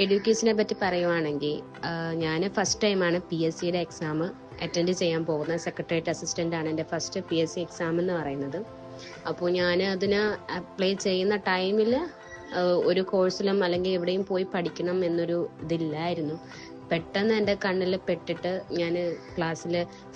എഡ്യൂക്കേഷനെ പറ്റി പറയുവാണെങ്കിൽ ഞാൻ ഫസ്റ്റ് ടൈമാണ് PSCയുടെ എക്സാം അറ്റൻഡ് ചെയ്യാൻ പോകുന്നത്. സെക്രട്ടേറിയറ്റ് അസിസ്റ്റൻ്റ് ആണ് എൻ്റെ ഫസ്റ്റ് PSC എക്സാം എന്ന് പറയുന്നത്. അപ്പോൾ ഞാൻ അതിന് അപ്ലൈ ചെയ്യുന്ന ടൈമിൽ ഒരു കോഴ്സിലും അല്ലെങ്കിൽ എവിടെയും പോയി പഠിക്കണം എന്നൊരു ഇതില്ലായിരുന്നു. പെട്ടെന്ന് എൻ്റെ കണ്ണിൽ പെട്ടിട്ട് ഞാൻ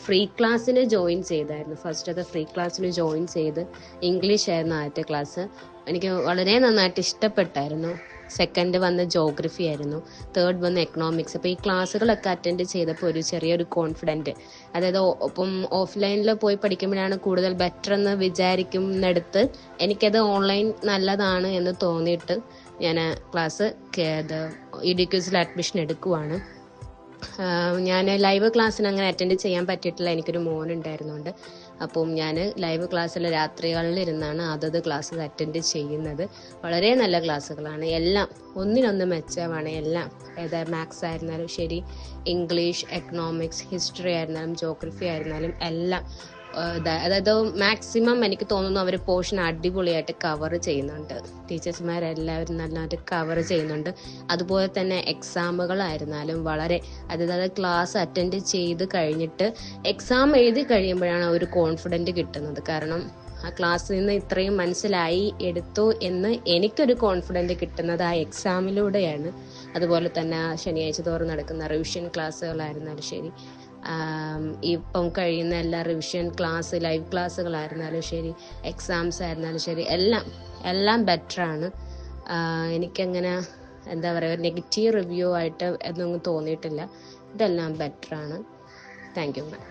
ഫ്രീ ക്ലാസ്സിന് ജോയിൻ ചെയ്തായിരുന്നു. ഫസ്റ്റ് ഫ്രീ ക്ലാസ്സിന് ജോയിൻ ചെയ്ത് ഇംഗ്ലീഷ് ആയിരുന്നു ആദ്യത്തെ ക്ലാസ്. എനിക്ക് വളരെ നന്നായിട്ട് ഇഷ്ടപ്പെട്ടായിരുന്നു. സെക്കൻഡ് വന്ന് ജോഗ്രഫി ആയിരുന്നു, തേർഡ് വന്ന് എക്കണോമിക്സ്. അപ്പോൾ ഈ ക്ലാസ്സുകളൊക്കെ അറ്റൻഡ് ചെയ്തപ്പോൾ ഒരു ചെറിയൊരു കോൺഫിഡൻറ്റ്, അതായത് ഇപ്പം ഓഫ്ലൈനിൽ പോയി പഠിക്കുമ്പോഴാണ് കൂടുതൽ ബെറ്റർ എന്ന് വിചാരിക്കുന്നിടത്ത് എനിക്കത് ഓൺലൈൻ നല്ലതാണ് എന്ന് തോന്നിയിട്ട് ഞാൻ EDQസിൽ അഡ്മിഷൻ എടുക്കുവാണ്. ഞാൻ ലൈവ് ക്ലാസ്സിന് അങ്ങനെ അറ്റൻഡ് ചെയ്യാൻ പറ്റിയിട്ടില്ല, എനിക്കൊരു മോനുണ്ടായിരുന്നുകൊണ്ട്. അപ്പം ഞാൻ ലൈവ് ക്ലാസ്സിൽ രാത്രികളിലിരുന്നാണ് അതത് ക്ലാസ് അറ്റൻഡ് ചെയ്യുന്നത്. വളരെ നല്ല ക്ലാസ്സുകളാണ്, എല്ലാം ഒന്നിനൊന്ന് മെച്ചമാണ്. എല്ലാം മാത്സ് ആയിരുന്നാലും ശരി, ഇംഗ്ലീഷ്, എക്കണോമിക്സ്, ഹിസ്റ്ററി ആയിരുന്നാലും ജോഗ്രഫി ആയിരുന്നാലും എല്ലാം അതായത് മാക്സിമം എനിക്ക് തോന്നുന്നു അവർ പോർഷൻ അടിപൊളിയായിട്ട് കവർ ചെയ്യുന്നുണ്ട്. ടീച്ചേഴ്സ്മാരെല്ലാവരും നന്നായിട്ട് കവർ ചെയ്യുന്നുണ്ട്. അതുപോലെ തന്നെ എക്സാമുകളായിരുന്നാലും വളരെ അതായത് ക്ലാസ് അറ്റൻഡ് ചെയ്ത് കഴിഞ്ഞിട്ട് എക്സാം എഴുതി കഴിയുമ്പോഴാണ് ഒരു കോൺഫിഡൻറ്റ് കിട്ടുന്നത്. കാരണം ആ ക്ലാസ്സിൽ നിന്ന് ഇത്രയും മനസ്സിലായി എടുത്തു എന്ന് എനിക്കൊരു കോൺഫിഡൻറ്റ് കിട്ടുന്നത് ആ എക്സാമിലൂടെയാണ്. അതുപോലെ തന്നെ ശനിയാഴ്ച തോറും നടക്കുന്ന റിവിഷൻ ക്ലാസ്സുകളായിരുന്നാലും ശരി, ഇപ്പം കഴിയുന്ന എല്ലാ റിവിഷൻ ക്ലാസ്, ലൈവ് ക്ലാസ്സുകളായിരുന്നാലും ശരി, എക്സാംസ് ആയിരുന്നാലും ശരി, എല്ലാം ബെറ്ററാണ്. എനിക്കങ്ങനെ എന്താ പറയുക, നെഗറ്റീവ് റിവ്യൂ ആയിട്ട് എന്നൊന്നും തോന്നിയിട്ടില്ല. ഇതെല്ലാം ബെറ്ററാണ്. Thank you ma'am.